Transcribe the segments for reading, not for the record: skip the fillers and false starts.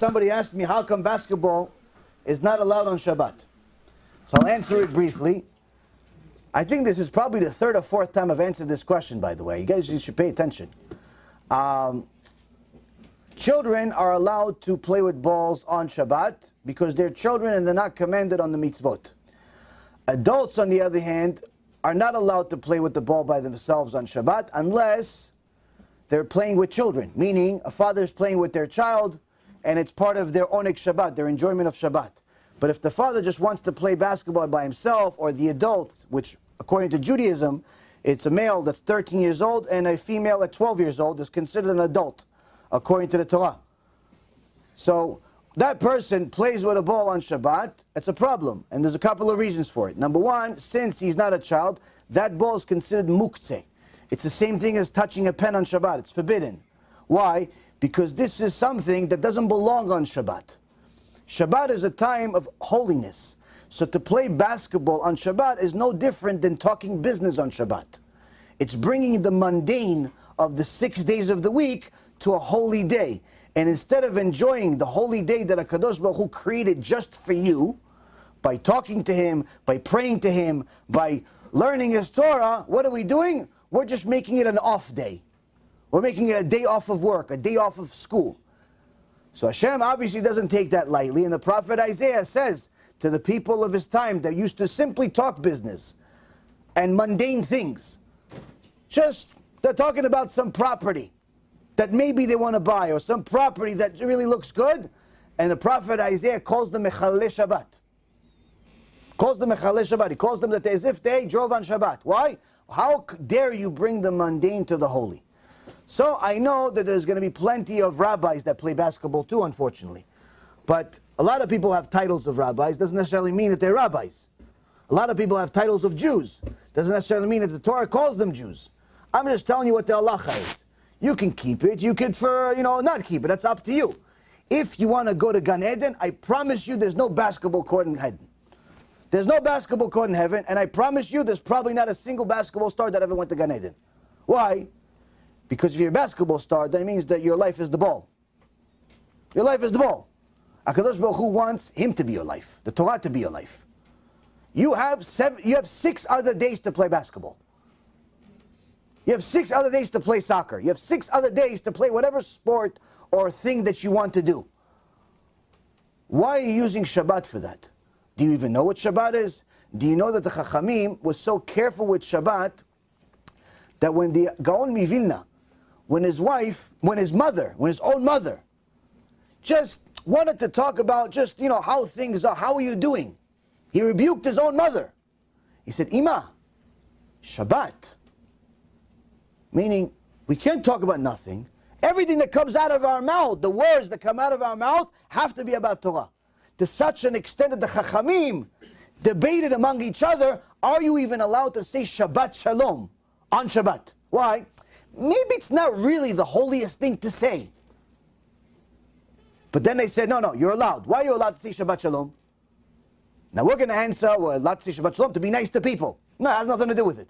somebody asked me, how come basketball is not allowed on Shabbat? So I'll answer it briefly. I think this is probably the third or fourth time I've answered this question, by the way. You guys should pay attention. Children are allowed to play with balls on Shabbat because they're children and they're not commanded on the mitzvot. Adults, on the other hand, are not allowed to play with the ball by themselves on Shabbat unless they're playing with children, meaning a father is playing with their child and it's part of their oneg Shabbat, their enjoyment of Shabbat. But if the father just wants to play basketball by himself, or the adult, which according to Judaism, it's a male that's 13 years old and a female at 12 years old is considered an adult, according to the Torah. So that person plays with a ball on Shabbat, it's a problem. And there's a couple of reasons for it. Number one, since he's not a child, that ball is considered muktzeh. It's the same thing as touching a pen on Shabbat. It's forbidden. Why? Because this is something that doesn't belong on Shabbat. Shabbat is a time of holiness. So to play basketball on Shabbat is no different than talking business on Shabbat. It's bringing the mundane of the 6 days of the week to a holy day. And instead of enjoying the holy day that HaKadosh Baruch Hu created just for you, by talking to Him, by praying to Him, by learning His Torah, what are we doing? We're just making it an off day. We're making it a day off of work, a day off of school. So Hashem obviously doesn't take that lightly, and the prophet Isaiah says to the people of his time that used to simply talk business and mundane things, they're talking about some property that maybe they want to buy, or some property that really looks good, and the prophet Isaiah calls them Mechalei Shabbat. Calls them Mechalei Shabbat. He calls them that as if they drove on Shabbat. Why? How dare you bring the mundane to the holy? So I know that there's going to be plenty of rabbis that play basketball too, unfortunately. But a lot of people have titles of rabbis. Doesn't necessarily mean that they're rabbis. A lot of people have titles of Jews. Doesn't necessarily mean that the Torah calls them Jews. I'm just telling you what the halacha is. You can keep it. You could, not keep it. That's up to you. If you want to go to Gan Eden, I promise you there's no basketball court in heaven. There's no basketball court in heaven, and I promise you there's probably not a single basketball star that ever went to Gan Eden. Why? Because if you're a basketball star, that means that your life is the ball. Your life is the ball. HaKadosh Baruch Hu wants Him to be your life, the Torah to be your life. You have 6 other days to play basketball. You have 6 other days to play soccer. You have 6 other days to play whatever sport or thing that you want to do. Why are you using Shabbat for that? Do you even know what Shabbat is? Do you know that the Chachamim was so careful with Shabbat that when the Gaon Mivilna, when his own mother, just wanted to talk about how things are, how are you doing? He rebuked his own mother. He said, Ima, Shabbat. Meaning, we can't talk about nothing. Everything that comes out of our mouth, the words that come out of our mouth, have to be about Torah. To such an extent that the Chachamim debated among each other, are you even allowed to say Shabbat Shalom on Shabbat? Why? Maybe it's not really the holiest thing to say. But then they said, no, you're allowed. Why are you allowed to say Shabbat Shalom? Now we're going to answer, we're allowed to say Shabbat Shalom to be nice to people. No, it has nothing to do with it.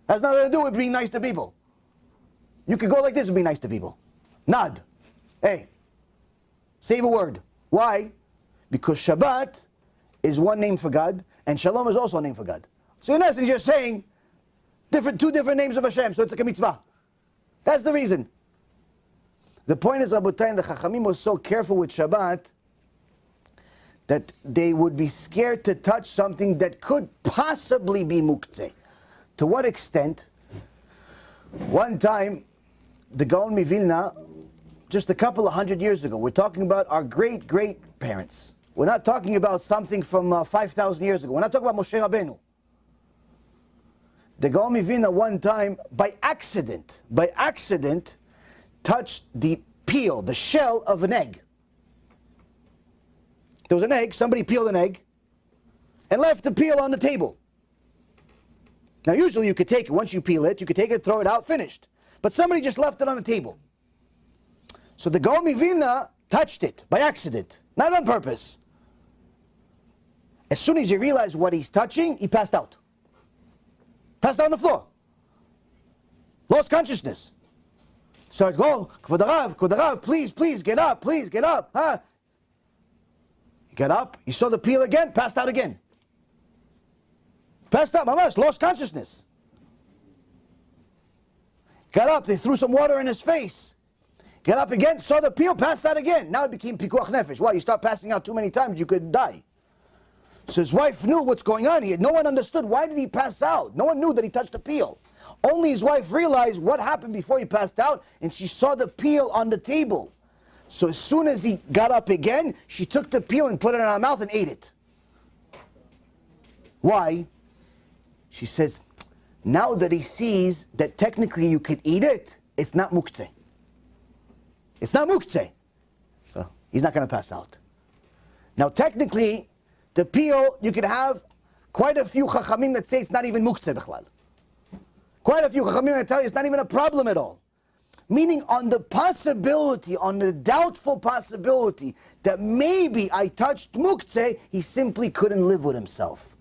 It has nothing to do with being nice to people. You could go like this and be nice to people. Nod. Hey, save a word. Why? Because Shabbat is one name for God, and Shalom is also a name for God. So in essence, you're saying two different names of Hashem, so it's like a mitzvah. That's the reason. The point is, Rabotai, the Chachamim was so careful with Shabbat that they would be scared to touch something that could possibly be muktzeh. To what extent? One time, the Gaon Mivilna, just a couple of 100 years ago, we're talking about our great-great-parents. We're not talking about something from 5,000 years ago. We're not talking about Moshe Rabbeinu. The Gaon Mivilna one time, by accident, touched the peel, the shell of an egg. There was an egg, somebody peeled an egg, and left the peel on the table. Now usually you could take it, once you peel it, you could take it, throw it out, finished. But somebody just left it on the table. So the Gaon Mivilna touched it by accident, not on purpose. As soon as he realized what he's touching, he passed out. Passed out on the floor. Lost consciousness. Start, go, Kvod Harav, please, get up, huh? He got up, he saw the peel again, passed out again. Passed out, mamash, lost consciousness. Got up, they threw some water in his face. Got up again, saw the peel, passed out again. Now it became pikuach nefesh. Why? You start passing out too many times, you could die. So his wife knew what's going on here. No one understood. Why did he pass out? No one knew that he touched the peel. Only his wife realized what happened before he passed out, and she saw the peel on the table. So as soon as he got up again, she took the peel and put it in her mouth and ate it. Why? She says, now that he sees that technically you could eat it, it's not muktzeh. It's not muktzeh. So he's not going to pass out. Now technically, the peel, you could have quite a few chachamim that say it's not even muktzeh b'chlal. Quite a few chachamim that tell you it's not even a problem at all. Meaning on the possibility, on the doubtful possibility that maybe I touched muktzeh, he simply couldn't live with himself.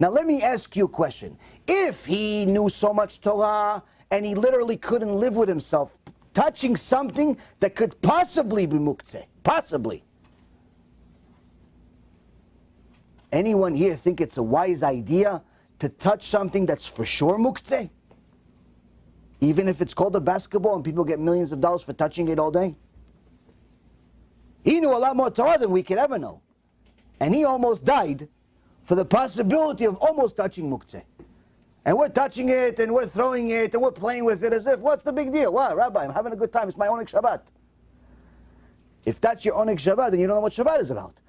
Now let me ask you a question. If he knew so much Torah and he literally couldn't live with himself, touching something that could possibly be muktzeh, possibly. Anyone here think it's a wise idea to touch something that's for sure muktzeh? Even if it's called a basketball and people get millions of dollars for touching it all day? He knew a lot more Torah than we could ever know. And he almost died for the possibility of almost touching muktzeh. And we're touching it, and we're throwing it, and we're playing with it as if, what's the big deal? Why, Rabbi, I'm having a good time, it's my Oneg Shabbat. If that's your Oneg Shabbat, then you don't know what Shabbat is about.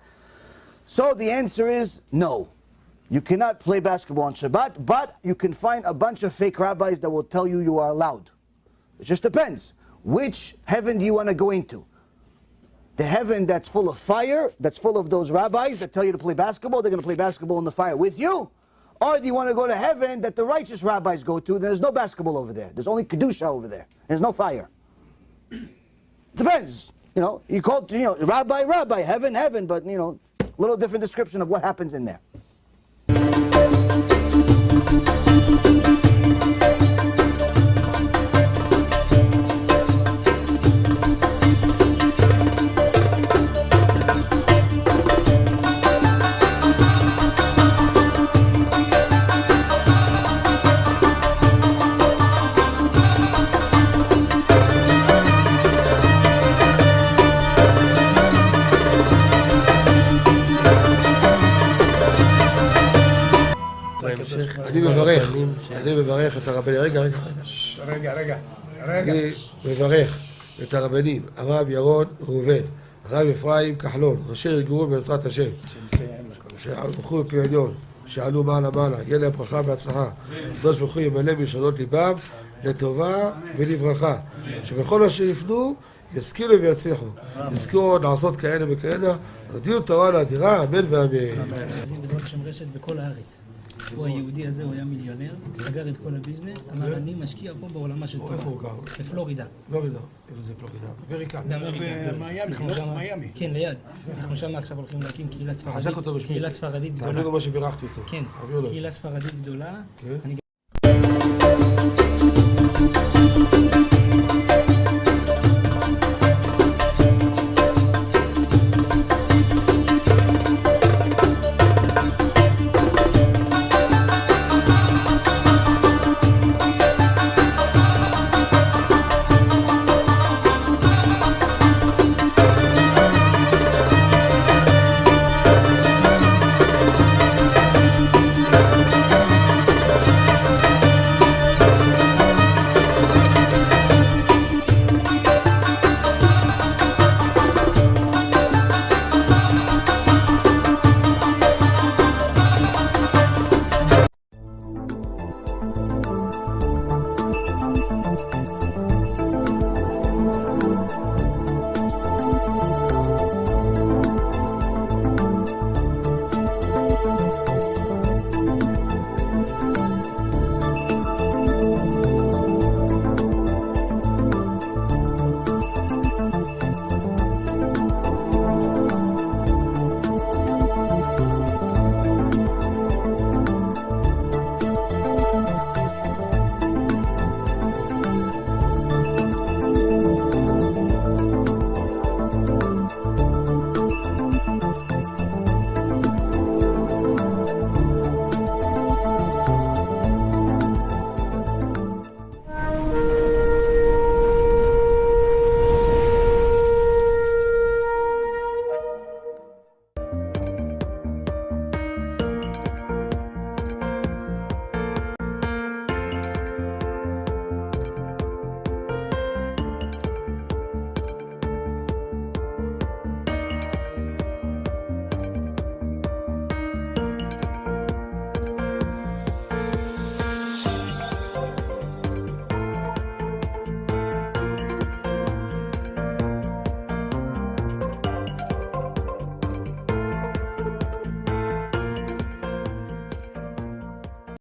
So the answer is no. You cannot play basketball on Shabbat, but you can find a bunch of fake rabbis that will tell you you are allowed. It just depends. Which heaven do you want to go into? The heaven that's full of fire, that's full of those rabbis that tell you to play basketball, they're going to play basketball in the fire with you? Or do you want to go to heaven that the righteous rabbis go to? There's no basketball over there. There's only Kedusha over there. There's no fire. Depends. You know, you call it, rabbi, heaven, but, little different description of what happens in there. אני מברך את הרבנים, אני מברך את הרבנים, הרב ירון ראובן, הרב אפרים כחלון, ראשי ארגון בעזרת השם, שהלכו בפי עליון, שעלו מעלה, יהיה להם ברכה והצלחה, הקדוש ברוך הוא ימלא בישועות ליבם לטובה ולברכה, שבכל מה שיפנו ישכילו ויצליחו, יזכו לעשות כאלה וכאלה, הודיעו תורה לאדירה, אמן ואמן. בעזרת השם רשת בכל הארץ. הוא היהודי הזה, הוא היה מיליונר, סגר את כל הביזנס, אמר אני משקיע פה בעולמה של תורה. איפה הוא גר? בפלורידה. פלורידה, איפה זה פלורידה? באמריקה. במיימי. כן, ליד. אנחנו שם עכשיו הולכים להקים קהילה ספרדית. חזק אותו בשביל. קהילה ספרדית גדולה. תעביר לו מה שבירכתי אותו. כן, קהילה ספרדית גדולה. כן.